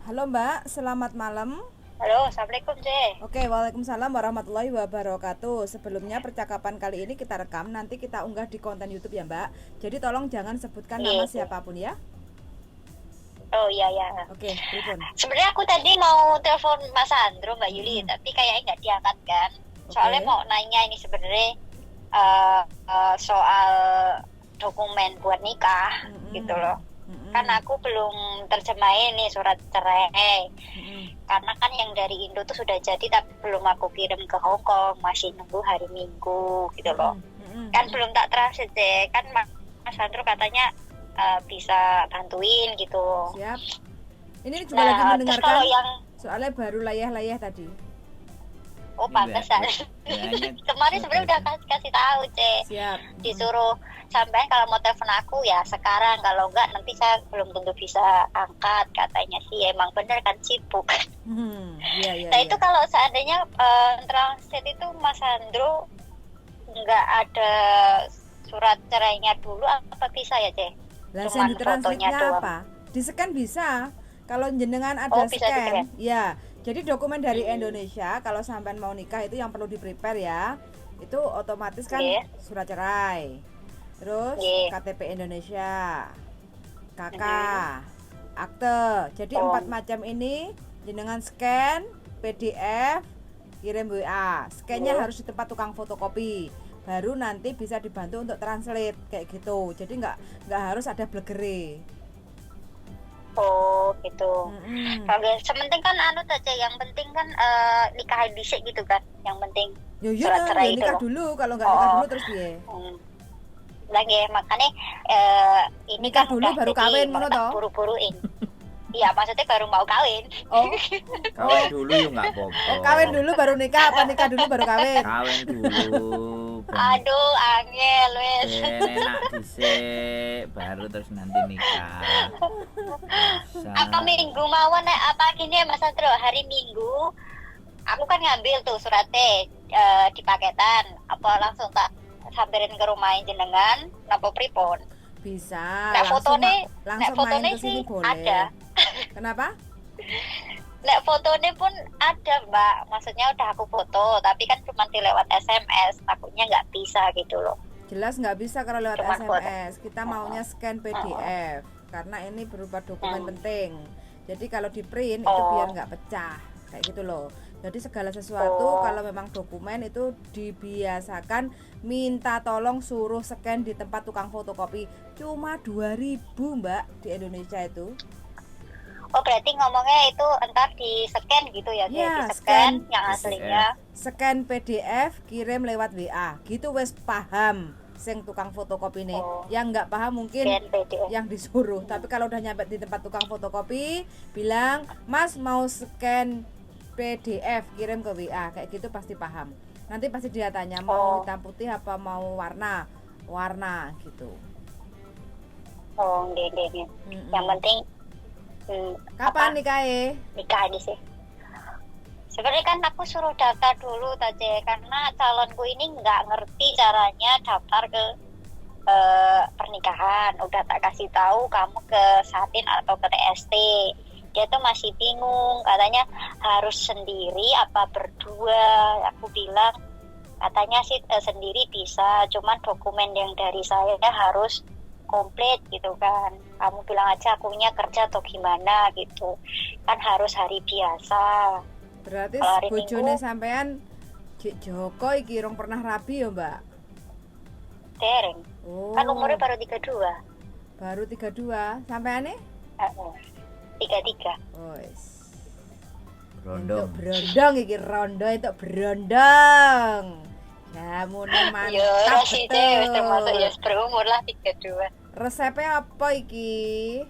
Halo Mbak, selamat malam. Halo, Assalamualaikum, Cek. Oke, waalaikumsalam warahmatullahi wabarakatuh. Sebelumnya percakapan kali ini kita rekam, nanti kita unggah di konten YouTube ya Mbak. Jadi tolong jangan sebutkan nama Iya. siapapun ya. Oh iya ya. Oke, pripun. Sebenarnya aku tadi mau telepon Mas Andro, Mbak Yuli, Mm-mm. tapi kayaknya nggak diangkat kan. Soalnya Oke. mau nanya ini sebenarnya soal dokumen buat nikah gitu Mm-mm. loh. Kan Mm-mm. aku belum terjemahin nih surat cerai. Mm-mm. Karena kan yang dari Indo tuh sudah jadi tapi belum aku kirim ke Hong Kong, masih nunggu hari Minggu gitu loh. Mm-mm. Mm-mm. Kan belum tak transit deh. Kan Mas Andro katanya bisa bantuin gitu. Siap. Ini juga lagi Nah, terus kalau mendengarkan, yang soalnya baru layah-layah tadi. oh Ini mbak, pantesan. mbaknya Kemarin sebenarnya udah biasa. kasih tahu, Cek. Siap. Mm-mm. Disuruh sampai kalau mau telepon aku ya sekarang, kalau enggak nanti saya belum tentu bisa angkat katanya sih. Emang bener kan sibuk. Iya, iya, Nah, iya. itu kalau seandainya transit itu Mas Andro nggak ada surat cerainya dulu apa bisa ya, Cek? Lah yang Cuman fotonya ditransitnya doang. apa? Di scan bisa. Kalau jenengan Oh, ada bisa scan, di-scan. ya. Jadi dokumen dari Hmm. Indonesia kalau sampean mau nikah itu yang perlu di-prepare ya. Itu otomatis kan Nggih. surat cerai. Terus Nggih. KTP Indonesia, KK, Mhm. akte. Jadi Oh. 4 macam ini jenengan scan, PDF, kirim WA. Scan-nya Nggih. harus di tempat tukang fotokopi. Baru nanti bisa dibantu untuk translate kayak gitu. Jadi nggak harus ada blegere. Oh, gitu. Mm-mm. Oke, sementing kan anu saja, yang penting kan nikah dhisik gitu kan. Yang penting Ya iya surat nah, ya cerai itu nikah loh. dulu. Kalau nggak nikah Oh, dulu terus piye? hmm. Lagi makanya ini Nikah kan dulu udah baru jadi kawin mau ngono tak toh? buru-buruin. Iya, maksudnya baru mau kawin. Oh, Kawin oh, dulu yuk nggak apa-apa. oh kawin dulu baru nikah apa nikah dulu baru kawin? Kawin dulu, ben Aduh, angel wes. ben enak dhisik, baru terus nanti nikah. Apa Bisa. minggu mawon nek apa gini Mas Satrio, hari Minggu aku kan ngambil tuh suratnya di paketan. Apa langsung tak samperin ke rumah jenengan napa pripun? Bisa. Nek Langsung main fotone ke sih sini boleh. ada. Kenapa? Nek fotone pun ada, Mbak. Maksudnya udah aku foto, tapi kan cuma dilewat SMS. Takutnya nggak bisa gitu loh. Jelas nggak bisa kalau lewat Cuman foto. SMS. Kita maunya scan PDF karena ini berupa dokumen penting. Jadi kalau di print itu Oh. biar nggak pecah kayak gitu loh. Jadi segala sesuatu Oh. kalau memang dokumen itu dibiasakan minta tolong suruh scan di tempat tukang fotokopi. Cuma 2.000 Mbak di Indonesia itu. Oh, berarti ngomongnya itu entar di scan gitu ya, Ya, di scan scan yang PDF. aslinya. Scan PDF kirim lewat WA. Gitu wes paham sing tukang fotokopi nih. Oh. Yang nggak paham mungkin Scan PDF. yang disuruh. Tapi kalau udah nyampe di tempat tukang fotokopi, bilang, "Mas mau scan PDF, kirim ke WA." Kayak gitu pasti paham. Nanti pasti dia tanya mau Oh. hitam putih apa mau warna. Warna gitu. Oh, nggih. Mm-mm. Yang penting Kapan apa, nikahnya? nikah aja sih. Sebenarnya kan aku suruh daftar dulu tadi karena calonku ini nggak ngerti caranya daftar ke pernikahan. Udah tak kasih tahu kamu ke Satin atau ke TST. Dia tuh masih bingung, katanya harus sendiri apa berdua. Aku bilang katanya sih sendiri bisa, cuman dokumen yang dari saya harus komplit gitu kan. Kamu bilang aja akunya kerja atau gimana gitu. Kan harus hari biasa. Berarti Kalau hari bojone Minggu sampean Cik Joko iki rong pernah rabi ya, Mbak? dereng. Oh. Kan umurnya baru 32. Baru 32. Sampeane? 33. Wes. Untuk Rondong. berondong iki rondo itu berondong. Jamune Yo, mantap sih wis termasuk ya betul. berumur lah 32. Resepnya apa iki?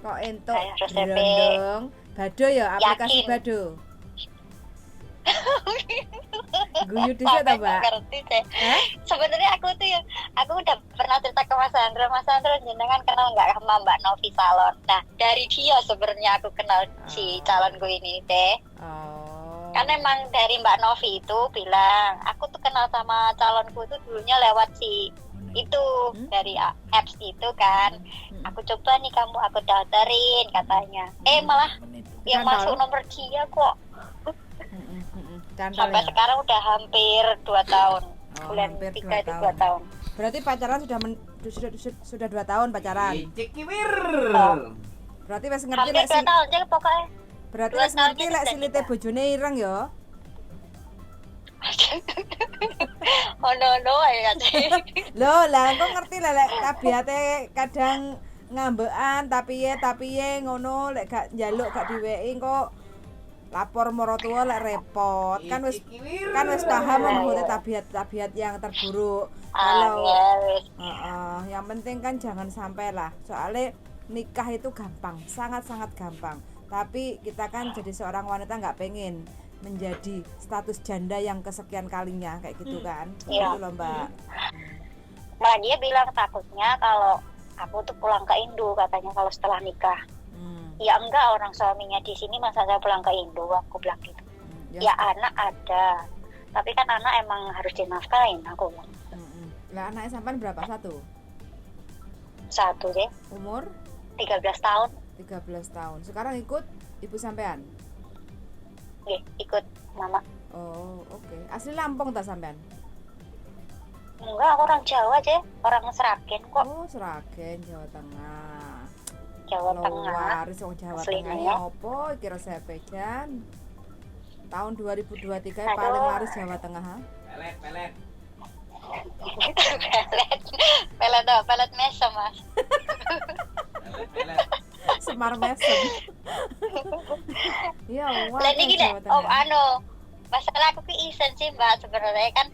Kok entuk Kayak resepnya berondong? Bado ya, aplikasi yakin. Bado. Guyu dhisik ta, Sampai Mbak? nggak ngerti deh. Hah? Sebenarnya aku udah pernah cerita ke Mas Andro. Mas Andro jenengan kenal nggak sama Mbak Novi Salon? Nah, dari dia sebenarnya aku kenal si calonku ini teh. Oh. Kan emang dari Mbak Novi itu bilang, aku tuh kenal sama calonku itu dulunya lewat si itu dari apps itu kan. Aku coba nih kamu, aku daftarin katanya. Malah yang Cantol. masuk nomor dia kok. Cantol Sampai ya. sekarang udah hampir 2 tahun. Oh, Bulan hampir 3 itu 2 2 tahun. Berarti pacaran sudah 2 tahun pacaran. Cekiwir. Berarti wis ngerti Hampir lek 2 tahun aja pokoknya. berarti 2 wis ngerti tahun lek itu silite udah bojone ireng ya. Oh no ya. Loh, lah kok ngerti lek tabiate kadang ngambekan tapi ye ngono lek gak njaluk gak diweki kok lapor maratuwa lek repot. Kan wis paham maksudnya tabiat-tabiat yang terburuk. Kalau yang penting kan jangan sampai lah. Soalnya nikah itu gampang, sangat-sangat gampang. Tapi kita kan jadi seorang wanita nggak pengen menjadi status janda yang kesekian kalinya kayak gitu kan. Iya. Gitu loh, Mbak. Malah dia bilang takutnya kalau aku tuh pulang ke Indo katanya kalau setelah nikah. Ya enggak, orang suaminya di sini masa saya pulang ke Indo, aku bilang gitu. Ya anak ada, tapi kan anak emang harus dinafkahin, aku bilang. Lah anaknya sampean berapa? Satu deh, Umur 13 tahun. 13 tahun. Sekarang ikut ibu sampean? Ikut mama. Oh, oke. Asli Lampung tak sampean? Enggak, aku orang Jawa aja, orang Seragen kok. Oh, Seragen, Jawa Tengah. Jawa Tengah. Waris wong Jawa Aslinya. Tengah ya opo iki resepe Jan? Tahun 2023 Aduh. paling laris Jawa Tengah ha? Pelet. pelet mesem mas. Pelet. Semar mesem. Ya wah. Lah niki deh, masalah aku ki isen sih mbak sebenarnya kan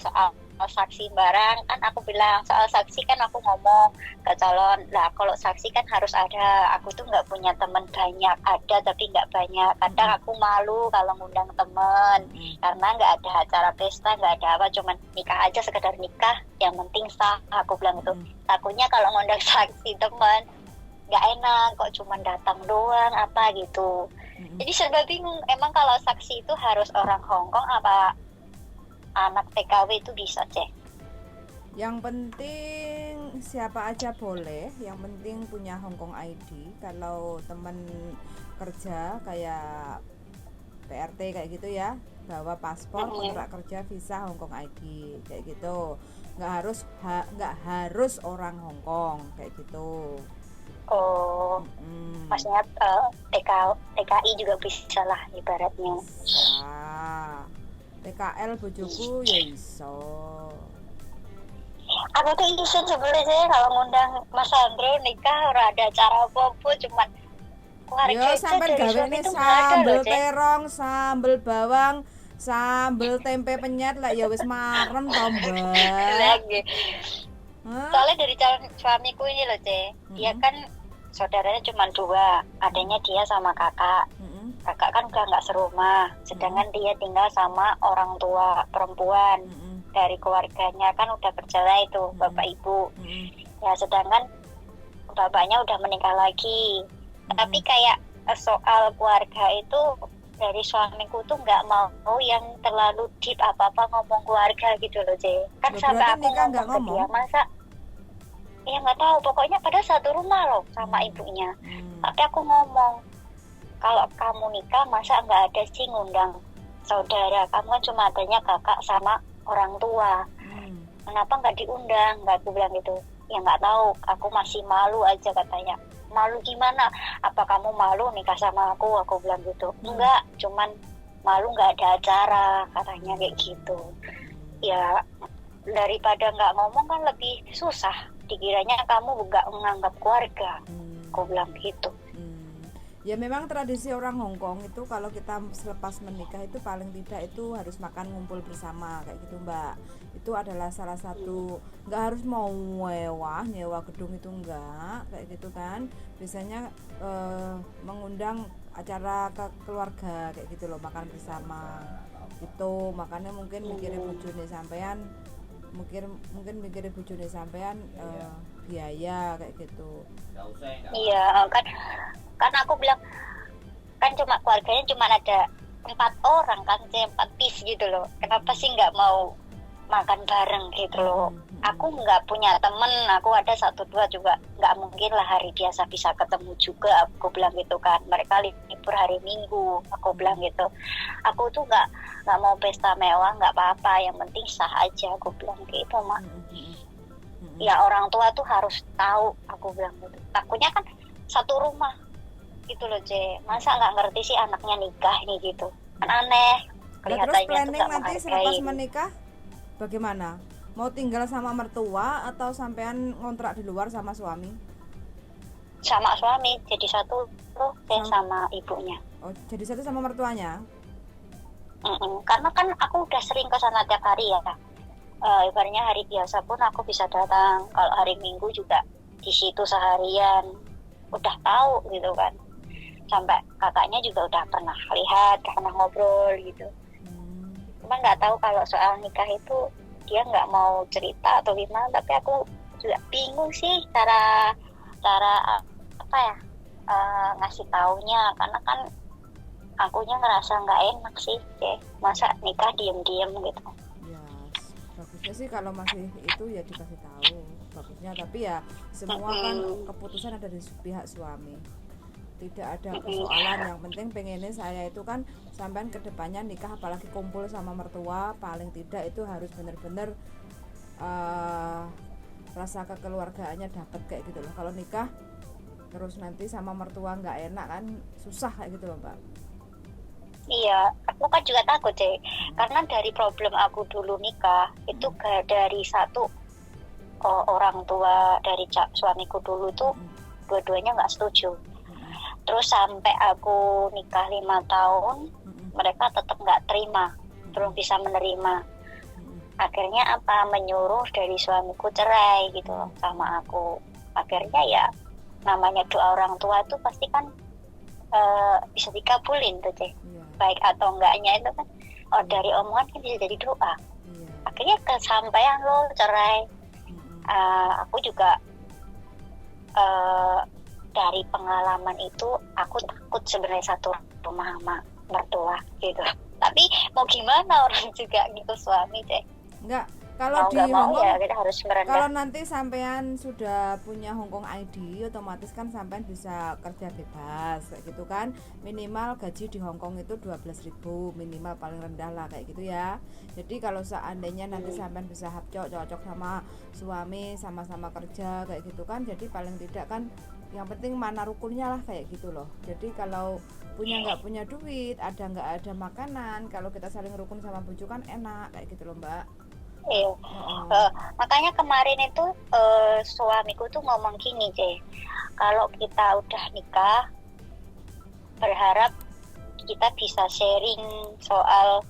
soal saksi barang kan aku bilang soal saksi kan aku ngomong ke calon lah kalau saksi kan harus ada, aku tuh nggak punya teman banyak, ada tapi nggak banyak, kadang aku malu kalau ngundang temen karena nggak ada acara pesta, nggak ada apa, cuman nikah aja sekedar nikah yang penting sah, aku bilang itu. Takutnya kalau ngundang saksi temen nggak enak kok cuman datang doang apa gitu. Jadi serba bingung, emang kalau saksi itu harus orang Hongkong apa anak TKW itu bisa cek? Yang penting siapa aja boleh, yang penting punya Hongkong ID. Kalau teman kerja kayak PRT kayak gitu ya, bawa paspor, kontrak kerja, visa Hongkong ID kayak gitu. Nggak harus orang Hongkong kayak gitu. Oh, maksudnya TKI juga bisa lah ibaratnya. Bisa. TKL bojoku ya iso. Aku tuh isen sebenarnya kalau ngundang Mas Andro nikah ora ada acara apa-apa, cuman keluarga Yo aja sampai dari gawe suami ini itu nggak ada sambel loh, Cek. terong, sambel bawang, sambel tempe penyet lah ya wis marem to, Mbak. Lagi. Hah? Soalnya dari calon suamiku ini loh, Cek. Dia kan saudaranya cuma 2, adanya dia sama kakak. Kakak kan udah nggak serumah, sedangkan dia tinggal sama orang tua perempuan dari keluarganya kan udah bercerai itu bapak ibu. Ya sedangkan bapaknya udah menikah lagi. Tapi kayak soal keluarga itu dari suamiku tuh nggak mau yang terlalu deep apa-apa ngomong keluarga gitu loh, J. Kan Loh, sampai berarti aku nikah nggak ngomong ke dia, masa ya nggak tahu, pokoknya pada satu rumah loh sama ibunya. Tapi aku ngomong, kalau kamu nikah masa nggak ada sih ngundang saudara, kamu kan cuma adanya kakak sama orang tua, kenapa nggak diundang? Nggak, aku bilang gitu. Ya nggak tahu, aku masih malu aja katanya. Malu gimana? Apa kamu malu nikah sama aku bilang gitu. Enggak, cuman malu nggak ada acara katanya kayak gitu. Ya daripada nggak ngomong kan lebih susah, dikiranya kamu nggak menganggap keluarga, aku bilang gitu. Ya memang tradisi orang Hongkong itu kalau kita selepas menikah itu paling tidak itu harus makan ngumpul bersama kayak gitu, Mbak. Itu adalah salah satu, nggak harus mau nyewa gedung itu enggak kayak gitu kan. Biasanya mengundang acara ke keluarga kayak gitu loh, makan bersama. Itu makanya mungkin mikirin bojone sampean, mungkin mikirin bojone sampean biaya kayak gitu. Iya, kan aku bilang kan cuma keluarganya cuma ada 4 orang kan, 4 piece gitu loh. Kenapa sih nggak mau makan bareng gitu loh? Aku nggak punya temen, aku ada 1-2 juga nggak mungkin lah hari biasa bisa ketemu juga, aku bilang gitu kan. Mereka libur hari Minggu, aku bilang gitu. Aku tuh nggak mau pesta mewah, nggak apa-apa, yang penting sah aja, aku bilang gitu mak. Ya orang tua tuh harus tahu, aku bilang gitu. Takutnya kan satu rumah gitu loh C, masa nggak ngerti sih anaknya nikah nih gitu, kan aneh. Nah, terus Kelihatannya tuh planning nggak nanti selepas menghargai. menikah bagaimana? Mau tinggal sama mertua atau sampean ngontrak di luar sama suami? Sama suami jadi satu tuh sama ibunya. Oh, jadi satu sama mertuanya? Karena kan aku udah sering ke sana tiap hari ya. Ibaratnya hari biasa pun aku bisa datang. Kalau hari Minggu juga di situ seharian. Udah tahu gitu kan. Sampai kakaknya juga udah pernah lihat, pernah ngobrol gitu. Cuma nggak tahu kalau soal nikah itu dia nggak mau cerita atau gimana. Tapi aku juga bingung sih cara apa ya ngasih taunya, karena kan akunya ngerasa nggak enak sih, masa nikah diem-diem gitu. Ya, bagusnya sih kalau masih itu ya dikasih tahu bagusnya, tapi ya semua kan keputusan ada di pihak suami, tidak ada persoalan. Yang penting pengennya saya itu kan sampean kedepannya nikah apalagi kumpul sama mertua, paling tidak itu harus benar-benar rasa kekeluargaannya dapat kayak gitu loh. Kalau nikah terus nanti sama mertua nggak enak kan susah kayak gitu loh Mbak. Iya, aku kan juga takut karena dari problem aku dulu nikah itu dari satu orang tua dari suamiku dulu tuh dua-duanya nggak setuju. Terus sampai aku nikah 5 tahun mereka tetap nggak terima, belum bisa menerima. Akhirnya menyuruh dari suamiku cerai gitu loh sama aku. Akhirnya ya namanya doa orang tua tuh pasti kan bisa dikabulin tuh baik atau enggaknya itu kan dari omongan kan bisa jadi doa. Akhirnya kesampaian lo cerai. Aku juga dari pengalaman itu aku takut sebenarnya satu rumah sama mertua gitu. Tapi mau gimana, orang juga gitu suami Enggak, kalau di Hongkong ya kita harus merendah. Kalau nanti sampean sudah punya Hongkong ID, otomatis kan sampean bisa kerja bebas kayak gitu kan. Minimal gaji di Hongkong itu 12.000 minimal paling rendah lah kayak gitu ya. Jadi kalau seandainya nanti sampean bisa cocok sama suami, sama-sama kerja kayak gitu kan, jadi paling tidak kan yang penting mana rukunnya lah kayak gitu loh. Jadi kalau nggak punya duit, nggak ada makanan, kalau kita saling rukun sama bojo kan enak kayak gitu loh Mbak. Iya. Makanya kemarin itu suamiku tuh ngomong gini kalau kita udah nikah berharap kita bisa sharing soal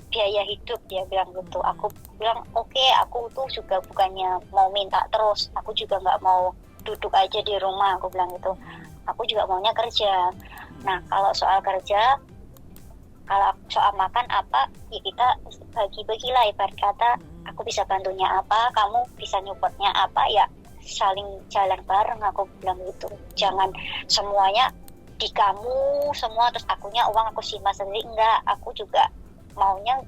biaya hidup, dia bilang gitu. Aku bilang oke, aku tuh juga bukannya mau minta terus, aku juga nggak mau duduk aja di rumah, aku bilang gitu. Aku juga maunya kerja. Nah kalau soal kerja, kalau soal makan apa ya kita bagi-bagilah, ibarat kata aku bisa bantunya apa, kamu bisa nyupportnya apa, ya saling jalan bareng, aku bilang gitu. Jangan semuanya di kamu semua terus akunya uang aku simpan sendiri, enggak, aku juga maunya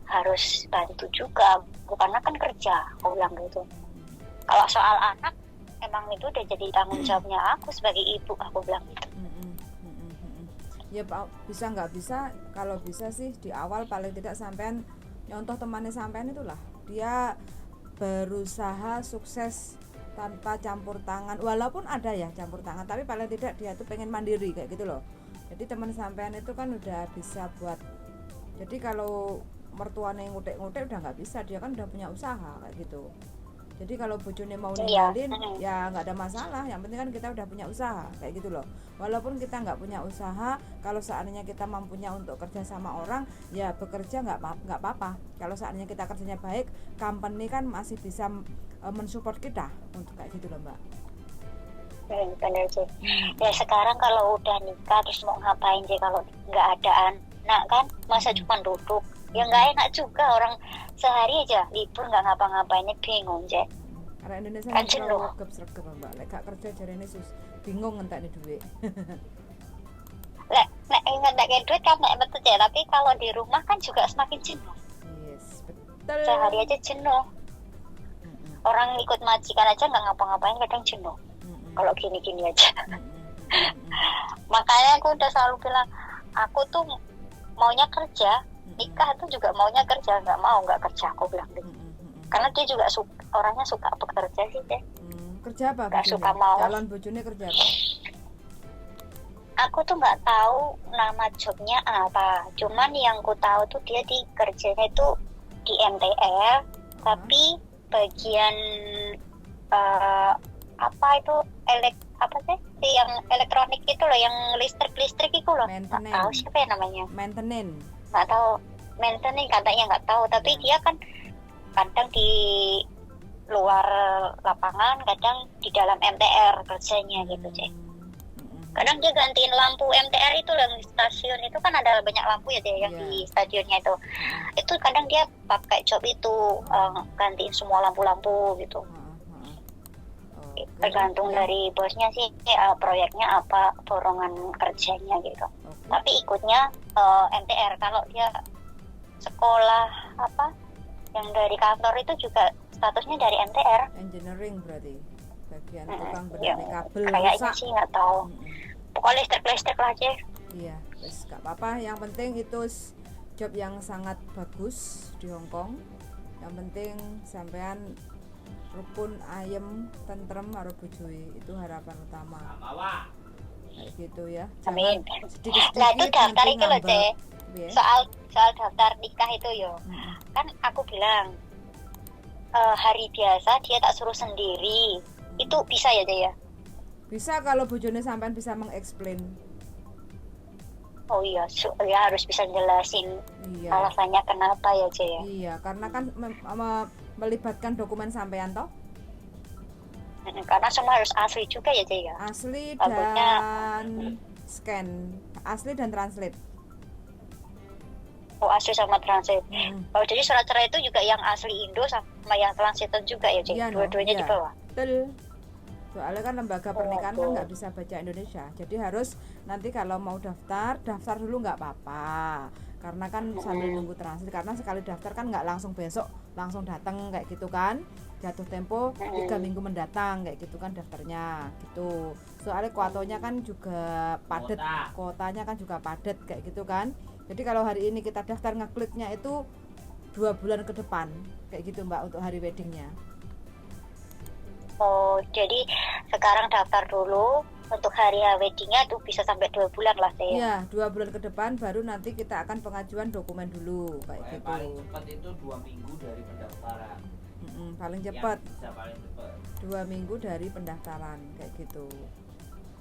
harus bantu juga, karena kan kerja, aku bilang gitu. Kalau soal anak emang itu udah jadi tanggung jawabnya aku sebagai ibu, aku bilang gitu. Ya bisa nggak bisa, kalau bisa sih di awal paling tidak sampean nyontoh temannya sampean itulah, dia berusaha sukses tanpa campur tangan, walaupun ada ya campur tangan, tapi paling tidak dia tuh pengen mandiri kayak gitu loh. Jadi teman sampean itu kan udah bisa buat, jadi kalau mertuanya ngutek-ngutek udah nggak bisa, dia kan udah punya usaha kayak gitu. Jadi kalau bojone mau ninggalin ya nggak ada masalah, yang penting kan kita udah punya usaha kayak gitu loh. Walaupun kita nggak punya usaha, kalau seandainya kita mampunya untuk kerja sama orang, ya bekerja nggak apa-apa. Kalau seandainya kita kerjanya baik, company kan masih bisa mensupport kita untuk kayak gitu loh Mbak. Benar sih. Ya sekarang kalau udah nikah terus mau ngapain kalau nggak ada anak kan, masa cuma duduk, ya nggak enak juga. Orang sehari aja libur nggak ngapa-ngapainnya bingung Karena Indonesia kan jenuh. Sergap Mbak, lek gak kerja jarene bingung ngentekne duit. Nek ngentek duit kan nek betul tapi kalau di rumah kan juga semakin jenuh. Yes, betul. Betul. Sehari aja jenuh. Mm-mm. Orang ikut majikan aja nggak ngapa-ngapain kadang jenuh. Mm-mm. Kalau gini-gini aja. Mm-mm. Mm-mm. Makanya aku udah selalu bilang, aku tuh maunya kerja, nikah tuh juga maunya kerja, nggak kerja, aku bilang gitu. Mm-mm. Mm-mm. Karena dia juga orangnya suka bekerja sih deh. Kerja apa Nggak bojone? suka mau. Calon bojone kerja apa? Aku tuh nggak tahu nama jobnya apa, cuman yang ku tahu tuh dia di kerjanya itu di MTR, tapi bagian apa itu apa sih yang elektronik itu loh, yang listrik itu loh, nggak tahu siapa ya namanya, maintenance. nggak tahu, maintenance katanya nggak tahu, tapi dia kan kadang di luar lapangan, kadang di dalam MTR kerjanya gitu cek. Kadang dia gantiin lampu MTR itu yang di stasiun itu kan ada banyak lampu ya deh yang di stadionnya itu. Itu kadang dia pakai job itu gantiin semua lampu-lampu gitu. Tergantung dari bosnya sih proyeknya apa, borongan kerjanya gitu. Tapi ikutnya MTR. Kalau dia sekolah apa yang dari kantor itu juga statusnya dari MTR. Engineering berarti bagian tukang benerin kabel kayaknya sih nggak tahu. Pokoknya listrik lah aja. Iya, wes gak apa-apa. Yang penting itu job yang sangat bagus di Hong Kong. Yang penting sampean rukun, ayem, tentrem karo bojoe, itu harapan utama. Kayak gitu ya. Amin. Sedikit-sedikit. Nah itu daftar itu loh Cek. Soal daftar nikah itu yo. Kan aku bilang hari biasa dia tak suruh sendiri. Itu bisa ya Cek ya? Bisa kalau bojone sampean bisa mengeksplain. Oh iya, ya harus bisa jelasin alasannya kenapa ya Cek ya? Iya, karena kan melibatkan dokumen sampean toh. Karena semua harus asli juga ya Cek ya? Asli dan scan, asli dan translate. Oh asli sama translate. Oh jadi surat cerai itu juga yang asli Indo sama yang translate juga ya Cek? Iya, dua-duanya di bawah? Betul. Soalnya kan lembaga pernikahan kan nggak bisa baca Indonesia, jadi harus nanti kalau mau daftar dulu nggak apa-apa, karena kan sambil nunggu transit, karena sekali daftar kan nggak langsung besok langsung datang kayak gitu kan, jatuh tempo 3 minggu mendatang kayak gitu kan daftarnya gitu. Soalnya kuotanya kan juga padat, kotanya kan juga padat kayak gitu kan. Jadi kalau hari ini kita daftar, ngekliknya itu 2 bulan ke depan kayak gitu Mbak untuk hari weddingnya. Oh, jadi sekarang daftar dulu untuk hari weddingnya tuh bisa sampai 2 bulan lah saya. Iya, 2 bulan ke depan baru nanti kita akan pengajuan dokumen dulu kayak gitu. Paling cepat itu 2 minggu dari pendaftaran. Paling cepat. Bisa paling cepat. 2 minggu dari pendaftaran kayak gitu.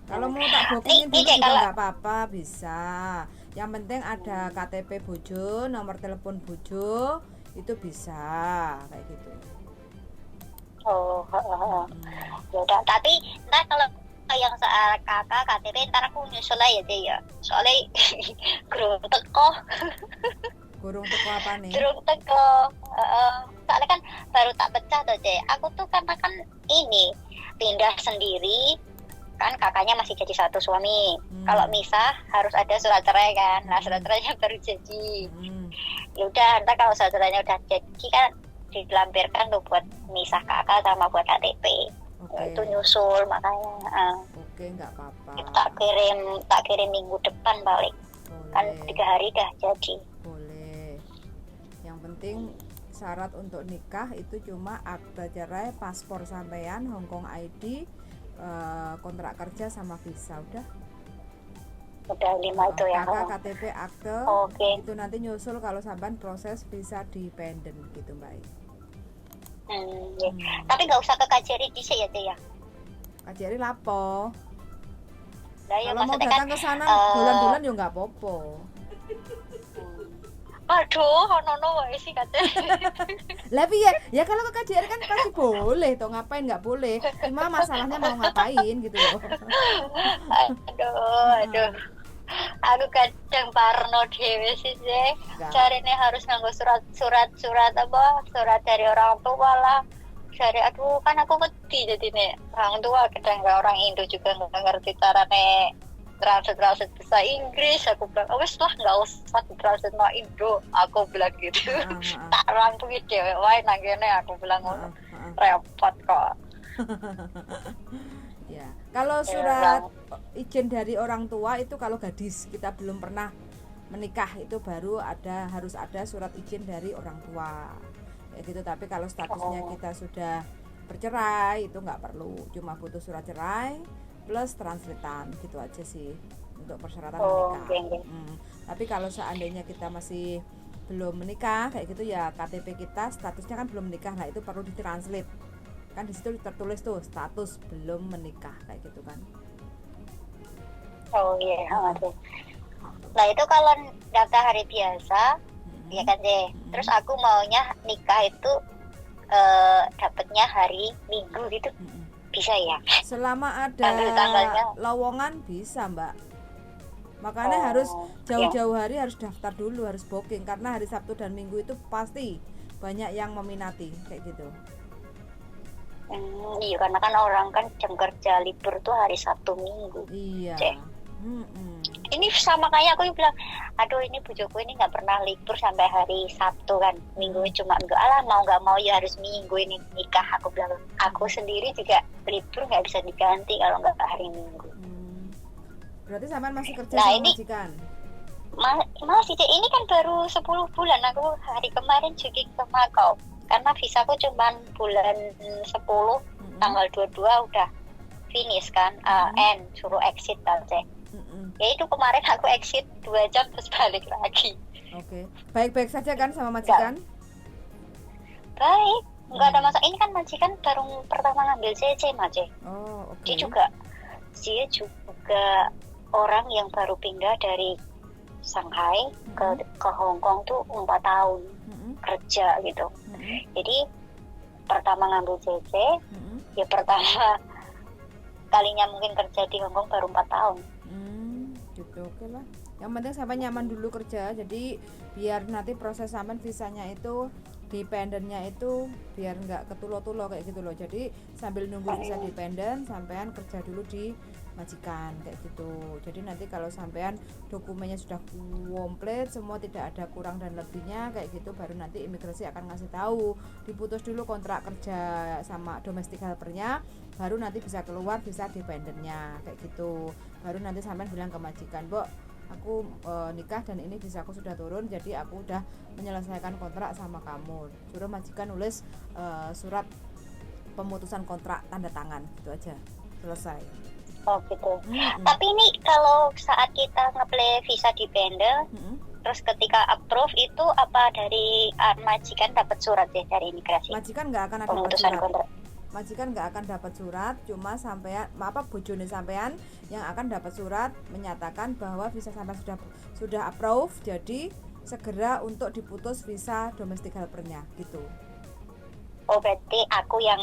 Kalau mau tak bookingin dulu juga nggak apa-apa, bisa. Yang penting ada KTP bojo, nomor telepon bojo, itu bisa kayak gitu. Ya udah, tapi ntar kalau yang soal kakak KTP ntar aku nyusul aja deh ya, soalnya gurung teko apa nih? Gurung teko, soalnya kan baru tak pecah tuh deh. Aku tuh karena kan ini pindah sendiri kan, kakaknya masih jadi satu suami. Kalau misah harus ada surat cerai kan, nah surat cerainya baru jadi. Ya udah, ntar kalau surat cerainya udah jadi kan dilampirkan tuh buat misah kakak sama buat KTP. Itu nyusul makanya. Oke, nggak apa-apa. Tak kirim minggu depan balik. Boleh. Kan 3 hari dah jadi. Boleh. Yang penting syarat untuk nikah itu cuma akte cerai, paspor sampean, Hongkong ID, kontrak kerja sama visa, udah 5 itu ya. Kakak KTP akte. Itu nanti nyusul kalau sampean proses visa dependent gitu Mbak. Tapi nggak usah ke KJRI dhisik ya Teh ya. KJRI lapo? Nah, ya, kalau mau datang ke sana bulan-bulan ya nggak popo. Aduh, ono wae sih kate. Lah piye? Ya kalau ke KJRI kan pasti boleh toh, ngapain nggak boleh. Cuma masalahnya mau ngapain gitu loh. Aduh. Aku kadang parno dhewe sih. Carane harus nganggo surat apa? Surat dari orang tua lah. Cari aduh kan aku wedi jadine orang tua, kadang orang Indo juga nggak ngerti carane ditranslate bahasa Inggris. Aku bilang oh wes lah nggak usah ditranslate no Indo, aku bilang gitu. Tak rampungin dewek wae nang kene, aku bilang ngono. Repot kok. Ya, kalau surat izin dari orang tua itu kalau gadis kita belum pernah menikah itu baru harus ada surat izin dari orang tua kayak gitu. Tapi kalau statusnya kita sudah bercerai itu nggak perlu, cuma butuh surat cerai plus translatean gitu aja sih untuk persyaratan menikah. Tapi kalau seandainya kita masih belum menikah kayak gitu ya, KTP kita statusnya kan belum menikah, nah itu perlu ditranslate kan, di situ tertulis tuh status belum menikah kayak gitu kan. Oh iya, nah itu kalau daftar hari biasa ya kan deh. Terus aku maunya nikah itu dapatnya hari Minggu gitu, bisa ya? Selama ada lowongan bisa Mbak, makanya harus jauh-jauh hari harus daftar dulu, harus booking, karena hari Sabtu dan Minggu itu pasti banyak yang meminati kayak gitu. Iya, karena kan orang kan jam kerja libur tuh hari Sabtu Minggu. Iya. Ini sama kayak aku bilang, aduh ini bujuku ini nggak pernah libur sampai hari Sabtu kan, Minggu cuma enggak lah, mau nggak mau ya harus Minggu ini nikah. Aku bilang aku sendiri juga libur nggak bisa diganti kalau nggak hari Minggu. Berarti sampean masih kerja sama majikan? Masih, ini kan baru 10 bulan. Aku hari kemarin jogging ke Makau karena visaku cuma bulan 10, tanggal 22 udah finish kan, end suruh exit aja. Ya itu kemarin aku exit 2 jam terus balik lagi. Oke. Baik-baik saja kan sama majikan? Baik, nggak ada masalah. Ini kan majikan baru pertama ngambil CC Mace. Oh, oke. Dia juga orang yang baru pindah dari Shanghai ke Hong Kong tuh 4 tahun kerja gitu. Jadi pertama ngambil CC, ya pertama kalinya mungkin kerja di Hong Kong baru 4 tahun. Gitu, oke lah. Yang penting sampai nyaman dulu kerja, jadi biar nanti proses sampean visanya itu dependennya itu biar nggak ketulo-tulo kayak gitu loh. Jadi sambil nunggu visa dependen sampean kerja dulu di majikan kayak gitu. Jadi nanti kalau sampean dokumennya sudah komplit semua, tidak ada kurang dan lebihnya kayak gitu, baru nanti imigrasi akan ngasih tahu diputus dulu kontrak kerja sama domestic helpernya, baru nanti bisa keluar visa dependennya kayak gitu. Baru nanti sampean bilang ke majikan, "Mbok, aku nikah dan ini visaku sudah turun, jadi aku udah menyelesaikan kontrak sama kamu." Suruh majikan nulis surat pemutusan kontrak tanda tangan gitu aja, selesai. Oh gitu. Tapi ini kalau saat kita nge-apply visa dependent, terus ketika approve itu apa dari majikan dapat surat ya dari imigrasi? Majikan nggak akan ada pemutusan surat. kontrak. Majikan nggak akan dapat surat, cuma sampean bojone sampean yang akan dapat surat menyatakan bahwa visa sampean sudah approve, jadi segera untuk diputus visa domestic helpernya gitu. Oh berarti aku yang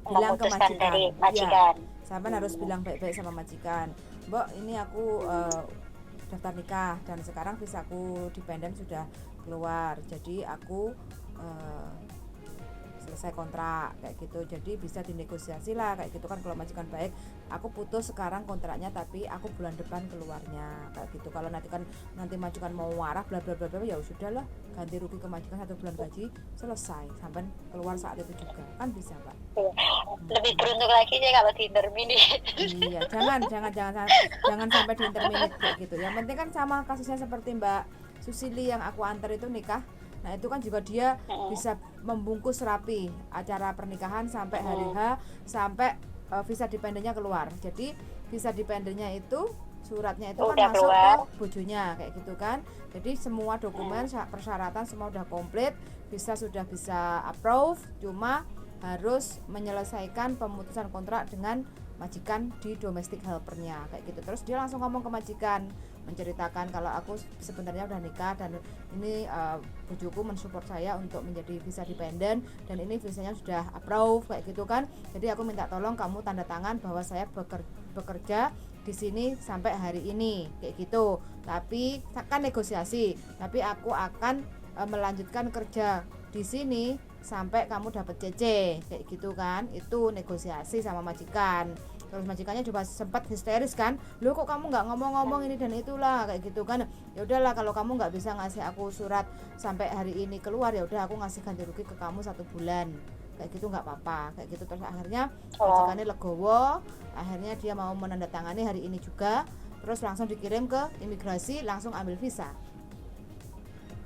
bilang ke memutuskan majikan. dari majikan. Ya, sampean harus bilang baik-baik sama majikan, "Mbok, ini aku daftar nikah dan sekarang visaku dependen sudah keluar, jadi aku selesai kontrak kayak gitu, jadi bisa dinegosiasi lah kayak gitu kan." Kalau majikan baik, "Aku putus sekarang kontraknya tapi aku bulan depan keluarnya," kayak gitu. Kalau nanti majikan mau marah bla bla bla, ya sudahlah, ganti rugi ke majikan 1 bulan gaji, selesai, sampai keluar saat itu juga kan bisa, Pak. Lebih beruntung lagi sih kalau di intermediate. Iya, jangan sampai di intermediate kayak gitu. Yang penting kan sama kasusnya seperti Mbak Susili yang aku antar itu nikah. Nah itu kan juga dia bisa membungkus rapi acara pernikahan sampai hari H, sampai visa dependennya keluar. Jadi visa dependennya itu suratnya itu kan masuk ke bojonya kayak gitu kan. Jadi semua dokumen persyaratan semua udah komplit, visa sudah bisa approve, cuma harus menyelesaikan pemutusan kontrak dengan majikan di domestic helpernya kayak gitu. Terus dia langsung ngomong ke majikan, menceritakan kalau aku sebenarnya udah nikah dan ini bojoku mensupport saya untuk menjadi visa dependent dan ini visanya sudah approve kayak gitu kan. Jadi aku minta tolong kamu tanda tangan bahwa saya bekerja di sini sampai hari ini kayak gitu. Tapi kan negosiasi, tapi aku akan melanjutkan kerja di sini sampai kamu dapat CC kayak gitu kan. Itu negosiasi sama majikan. Terus majikannya juga sempat histeris kan, loh kok kamu nggak ngomong-ngomong ini dan itulah kayak gitu kan. Ya udahlah, kalau kamu nggak bisa ngasih aku surat sampai hari ini keluar, ya udah aku ngasih ganti rugi ke kamu 1 bulan kayak gitu, nggak apa-apa kayak gitu. Terus akhirnya majikannya legowo, akhirnya dia mau menandatangani hari ini juga, terus langsung dikirim ke imigrasi, langsung ambil visa.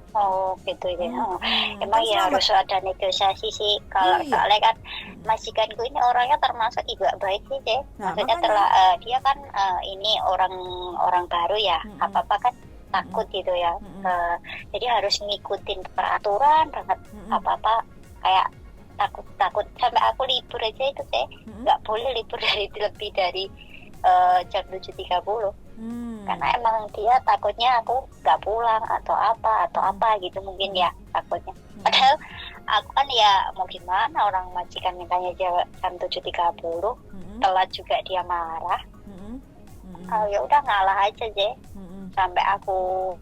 Oh gitu ya. Emang Kan ya selamat. harus ada negosiasi sih. Kalau Iya. soalnya kan majikanku ini orangnya termasuk juga baik sih, Cek. Nah, Maksudnya makanya. dia kan ini orang baru ya. Apa-apa kan takut gitu ya. Jadi harus ngikutin peraturan banget. Apa-apa kayak takut sampai aku libur aja itu, Cek. Nggak boleh libur lebih dari jam 7.30. Karena emang dia takutnya aku nggak pulang atau apa gitu mungkin ya takutnya. Padahal aku kan ya mau gimana, orang majikan mintanya jam 7.30, telat juga dia marah. Ya udah ngalah aja je, sampai aku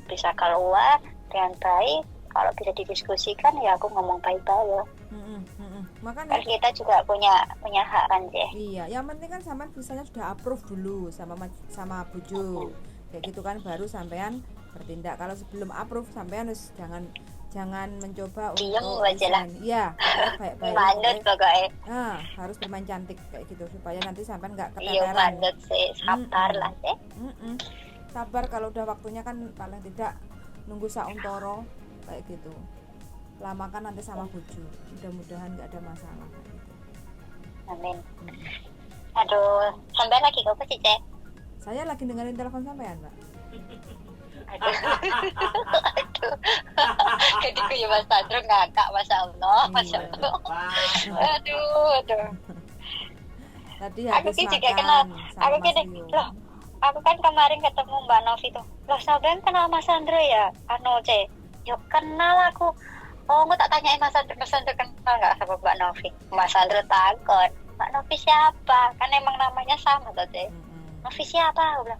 bisa keluar dengan baik. Kalau bisa didiskusikan ya aku ngomong baik-baik. Makanya Kan kita juga punya hak kan je. iya, yang penting kan sampean visanya sudah approve dulu sama Bujo. Kayak gitu kan baru sampean bertindak. Kalau sebelum approve sampean harus jangan mencoba Diem untuk aja lah. resign. Iya, baik-baik. Manut pokoknya. Nah, harus bermain cantik kayak gitu supaya nanti sampean nggak Iya keteteran. manut sih, sabar lah sih. Sabar, kalau udah waktunya kan paling tidak nunggu sauntoro kayak gitu. Lama kan nanti sama Bujo. Mudah-mudahan nggak ada masalah kayak gitu. Amin. Aduh, sampai lagi apa sih, Cek? Saya lagi dengerin telepon sampean, Mbak. Aduh. Aduh. Jadi ya Mas Sandro ngakak, Masya Allah. Masya Iya. Allah. Aduh. Tadi Aku habis sih juga makan kenal. sama Aku Mas gini, Rio. loh, aku kan kemarin ketemu Mbak Novi tuh. Loh, sampean kenal Mas Sandro ya? Cek. Yo kenal aku. Oh, aku tak tanyain Mas Sandro kenal nggak sama Mbak Novi? Mas Sandro takut. Mbak Novi siapa? Kan emang namanya sama tuh, Cek. Novi siapa? Aku bilang,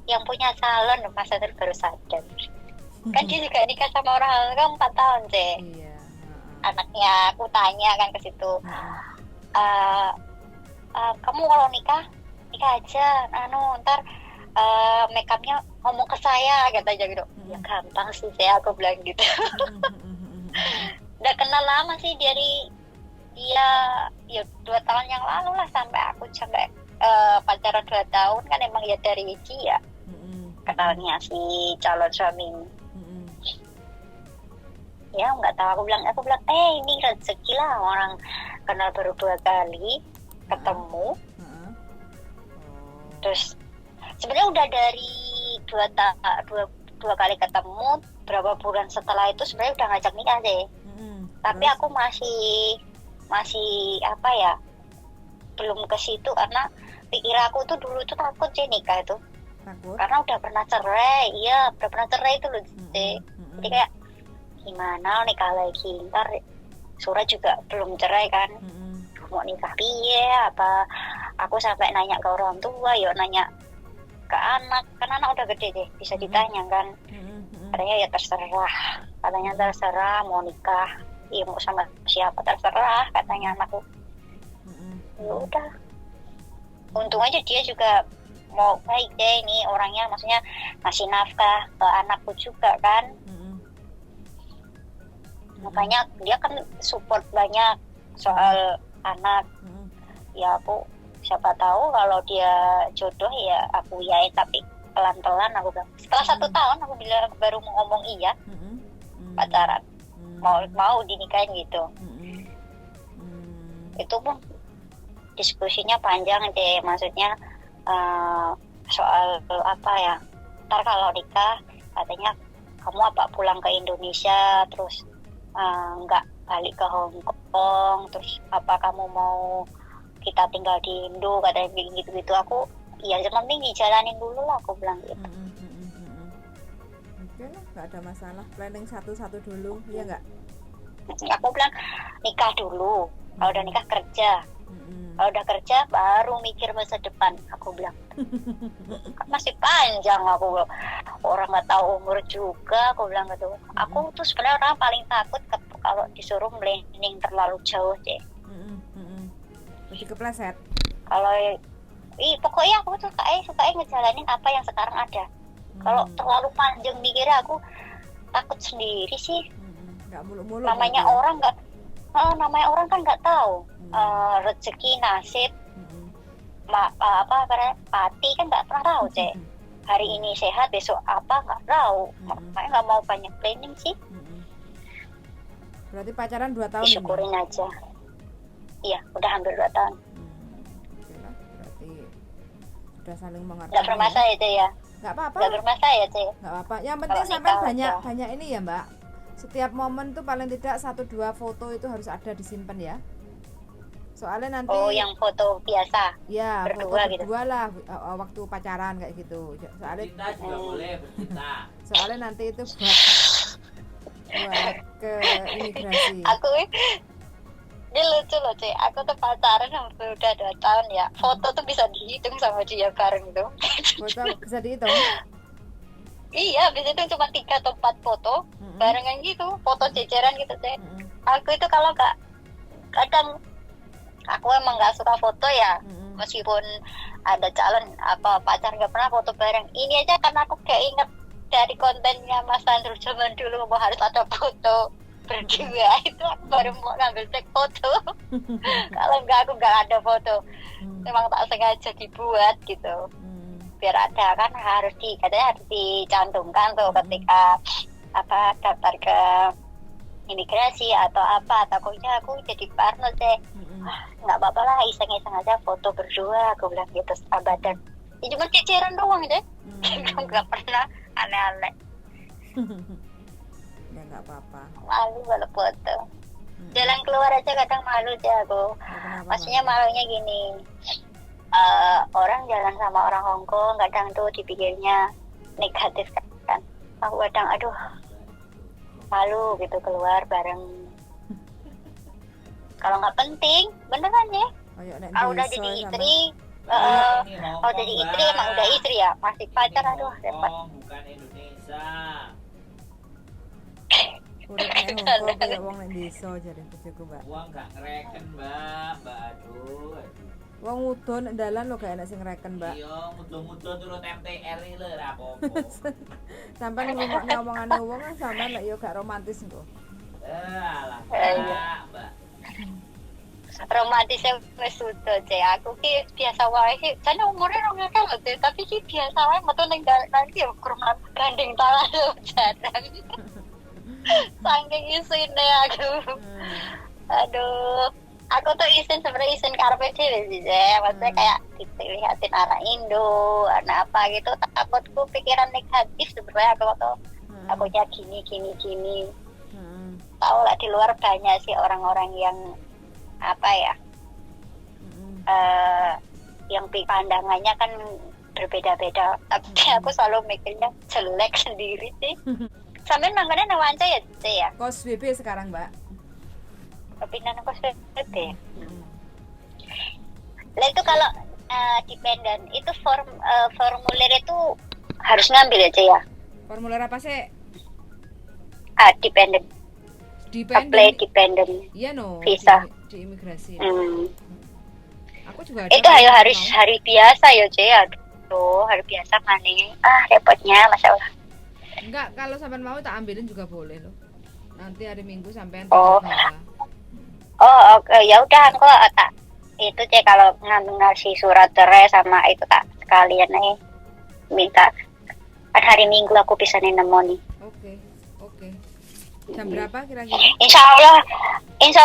yang punya calon. Mas Sandro baru sadar. Kan dia juga nikah sama orang kan 4 tahun, Cek. Iya. Anaknya aku tanya kan ke situ. Kamu kalau nikah aja. Ntar make upnya ngomong ke saya katanya gitu. Ya gampang sih saya, aku bilang gitu. Udah kenal lama sih dari dia ya 2 tahun yang lalu lah, sampai pacaran 2 tahun kan emang ya dari dia kenalnya si calon suami. Ya nggak tahu, aku bilang ini rezeki lah, orang kenal baru 2 kali ketemu. Terus sebenarnya udah dari dua kali ketemu, berapa bulan setelah itu sebenarnya udah ngajak nikah deh. Tapi aku masih apa ya, belum ke situ karena pikir aku tuh dulu tuh takut sih nikah itu. Takut? Karena udah pernah cerai, itu loh. Jadi kayak gimana nikah lagi, ntar surat juga belum cerai kan. Mau nikah piye apa, aku sampai nanya ke orang tua, nanya ke anak, kan anak udah gede deh, bisa ditanya kan. Katanya ya terserah mau nikah mau sama siapa terserah, katanya anakku. Ya udah, untung aja dia juga mau baik deh, ini orangnya maksudnya ngasih nafkah ke anakku juga kan. Makanya dia kan support banyak soal anak. Ya aku siapa tahu kalau dia jodoh ya aku iyain, tapi pelan-pelan aku bilang. Setelah 1 tahun aku bilang baru mau ngomong iya pacaran, mau dinikahin gitu. Itu pun diskusinya panjang deh, maksudnya soal apa ya, ntar kalau nikah katanya kamu apa pulang ke Indonesia terus nggak balik ke Hong Kong, terus apa kamu mau kita tinggal di Indo, katanya gitu. Aku ya yang penting dijalanin dulu lah, aku bilang gitu. Oke lah, nggak ada masalah, planning satu-satu dulu, ya nggak? Aku bilang nikah dulu, kalau udah nikah kerja, kalau udah kerja baru mikir masa depan, aku bilang. Kan masih panjang, aku bilang. Orang nggak tahu umur juga, aku bilang gitu. Aku tuh sebenarnya orang paling takut kalau disuruh planning terlalu jauh deh. Jadi kepleset. Kalau pokoknya aku tuh suka ngejalanin apa yang sekarang ada. Kalau terlalu panjang mikirnya aku takut sendiri sih. Nggak muluk-muluk. Namanya berarti ya? orang nggak, namanya orang kan nggak tahu rezeki nasib, pati kan nggak pernah tahu cek. Hari ini sehat, besok apa nggak tahu. Makanya nggak mau banyak planning sih. Berarti pacaran 2 tahun ini? Disyukurin aja. Iya, udah hampir 2 tahun. Oke lah, berarti sudah saling mengerti. Nggak bermasalah ya cek ya. Nggak apa-apa. Nggak bermasalah ya cek. Nggak apa-apa. Yang penting Kalau sampai nikah banyak aja. banyak ini ya Mbak. Setiap momen tuh paling tidak 1-2 foto itu harus ada disimpan ya. Soalnya nanti Oh, yang foto biasa. ya berdua foto gitu. berdua lah waktu pacaran kayak gitu. Soalnya Bercinta juga boleh bercinta. soalnya nanti itu buat ke imigrasi. Aku ini lucu loh cek. Aku tuh pacaran hampir udah 2 tahun ya. Foto tuh bisa dihitung sama dia bareng tuh. Foto bisa dihitung. Iya, biasanya tuh cuma 3 atau 4 foto barengan gitu, foto ceceran gitu cek. Aku itu kalau nggak, kadang aku emang nggak suka foto ya, meskipun ada calon apa pacar nggak pernah foto bareng. Ini aja karena aku kayak inget dari kontennya Mas Andrew zaman dulu bahwa harus ada foto berdua, itu aku baru mau ngambil cek foto. Kalau nggak, aku nggak ada foto. Memang tak sengaja dibuat gitu, biar ada kan, katanya harus dicantumkan tuh ketika apa daftar ke imigrasi atau apa. Takutnya aku jadi parno deh. Nggak apa-apa lah, iseng-iseng aja foto berdua, aku bilang gitu, sahabatan. Ya cuma ceceran doang deh. Nggak pernah aneh-aneh. Ya nggak apa-apa. Malu kalau foto. Jalan keluar aja kadang malu sih aku. Kenapa, Maksudnya Mbak? malunya gini, orang jalan sama orang Hongkong kadang tuh dipikirnya negatif kan. Aku kadang aduh malu gitu keluar bareng. Kalau nggak penting, beneran ya. Kayak nek Kalau udah desa jadi sama- istri, Ini kalau jadi istri emang udah istri ya, masih pacar aduh repot. Bukan Indonesia. urip nek Hongkong kayak wong nek desa jare bojoku, Mbak. Uang gak ngereken mbak aduh. Wong udon nek dalan lho gak enak sing ngreken, Mbak. Iya mudo-mudo turun MTR ini lho ora apa-apa. Sampai ngrungokne omongane wong kan sampean lek yo gak romantis engko. Alah mbak. Romantisnya wis sudah cek. Aku ki biasa wae sih. Jane umure 2 tahun lho, Cek. Tapi ki biasa wae metu ning nanti ya kurang gandeng tangan lho jarang. Saking isine aku. Aduh. Aku tuh isin sebenarnya isin karepe dhewe sih, Cek. Maksudnya kayak dilihatin anak Indo, anak apa gitu. Takutku pikiran negatif sebenarnya aku tuh. Takutnya gini. Tahu lah di luar banyak sih orang-orang yang apa ya, yang pandangannya kan berbeda-beda, tapi aku selalu mikirnya jelek sendiri sih. Sampai makanya nawanca ya Cek ya, Kos BB sekarang, Mbak. kepindahan aku seperti lah itu. Kalau dependent itu formulir itu harus ngambil ya Cek ya. Formulir apa sih? Dependent, apply Dependent. dependent Iya no. Visa. Di imigrasi. hmm. Aku juga ada. Itu harus hari biasa ya Cek ya. Aduh, hari biasa kan nih, repotnya Masya Allah. Enggak, kalau sampean mau tak ambilin juga boleh loh. Nanti hari Minggu sampean Oh. berapa. Oh oke, ya udah aku tak itu Cek, kalau ngasih surat cerai sama itu tak sekalian minta hari Minggu aku bisa nemoni. Oke. Jam berapa kira-kira? Insya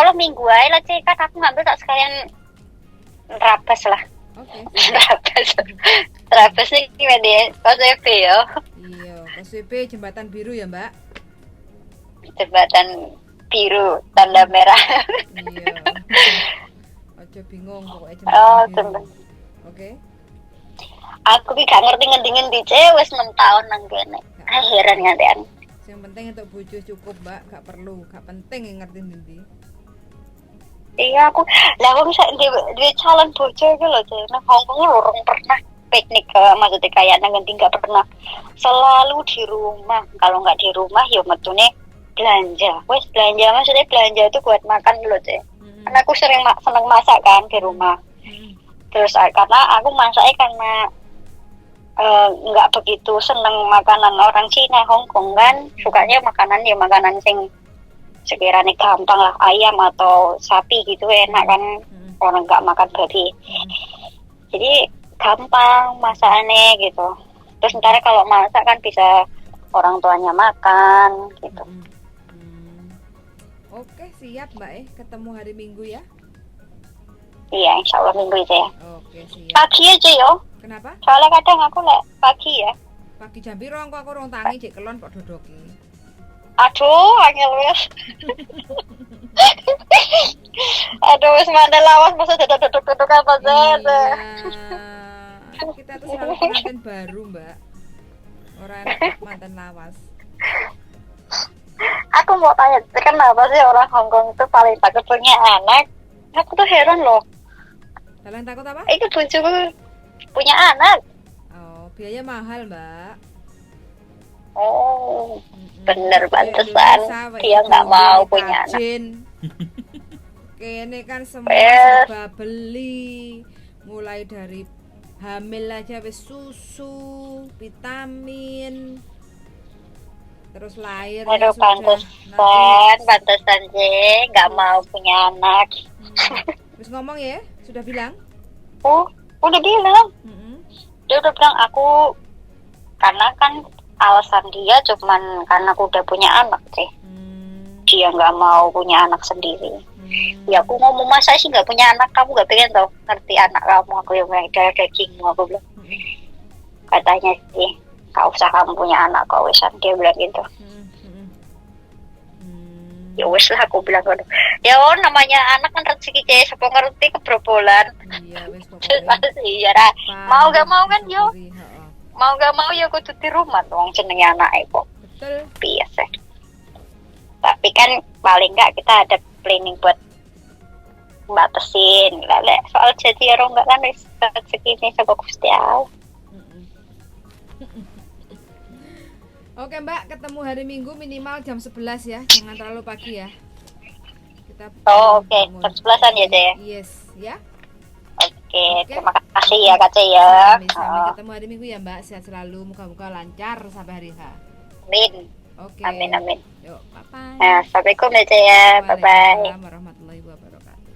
Allah minggu aja lah Cek, kan aku ngambil tak sekalian rabas lah. Oke. Rabas nih gimana KSP ya, Iya, KSP jembatan biru ya, Mbak. jembatan biru tanda merah. Iya. Ojo bingung pokoknya Oh jembatan biru. jembatan. Oke. Aku ki gak ngerti Cek, wis 6 tahun nang kene. Heran ngantean. Yang penting untuk bojo cukup, Mbak. Gak perlu, gak penting yang ngerti ndi. Iya aku bisa di calon bojo gitu loh Cek. Nah Hongkong lorong pernah piknik, maksudnya kayak nang ngendi nggak pernah, selalu di rumah. Kalau nggak di rumah ya metune belanja. Wes belanja, maksudnya belanja itu buat makan loh Cek. Karena aku sering seneng masak kan di rumah. Terus karena aku masaknya karena nggak begitu seneng makanan orang Cina Hongkong kan, sukanya makanan ya makanan sing sekiranya gampang lah, ayam atau sapi gitu enak kan, orang nggak makan babi. Jadi gampang masakannya gitu. Terus ntar kalau masak kan bisa orang tuanya makan gitu. Oke, siap Mbak ketemu hari Minggu ya. Iya, insya Allah minggu itu ya. Oke, siap. Pagi aja yo. Kenapa? Soalnya kadang aku lek pagi ya. Pagi jam piro engko aku rong tangi cek kelon kok dodoki. Aduh, angel wes. Aduh, wes mandel lawas masa duduk apa sih? Kita tuh selalu pengantin baru Mbak. Orang mantan lawas. Aku mau tanya, kenapa sih orang Hongkong itu paling takut punya anak? Aku tuh heran loh. Kalian takut apa? Itu bojoku punya anak. Oh, biaya mahal Mbak. Oh, bener pantesan dia nggak mau punya anak. Kene kan semua serba beli, mulai dari hamil aja wis susu, vitamin, terus lahir. Aduh, pantesan sih nggak mau punya anak. Terus ngomong ya, sudah bilang? Oh, udah bilang. Dia udah bilang aku karena kan alasan dia cuman karena aku udah punya anak sih. Dia nggak mau punya anak sendiri. Ya aku ngomong masa sih nggak punya anak, kamu nggak pengen tau ngerti anak kamu, aku yang darah dagingmu, aku bilang. Katanya sih nggak usah kamu punya anak kok wesan, dia bilang gitu. Ya wes lah aku bilang gitu. Ya namanya anak kan rezeki kayak siapa ngerti keberbolan. Iya wes pokoknya. Iya lah. Mau gak mau kan yo. Mau gak mau ya kudu di rumah dong jenenge anake kok. Betul. Biasa. Tapi kan paling enggak kita ada planning buat batasin. Lek soal jadi orang enggak kan wis rezekine saka Gusti Allah. Oke Mbak, ketemu hari Minggu minimal jam 11 ya, jangan terlalu pagi ya. Kita oke. Jam 11-an ya, Cek. Yes, ya. Oke, terima kasih ya Kak Cek ya. Sampai ketemu hari Minggu ya Mbak, sehat selalu, moga-moga lancar sampai hari H. Amin. Oke. Amin. Yuk, bye-bye. Assalamualaikum ya Cek ya. Bye-bye. Waalaikumsalam warahmatullahi wabarakatuh.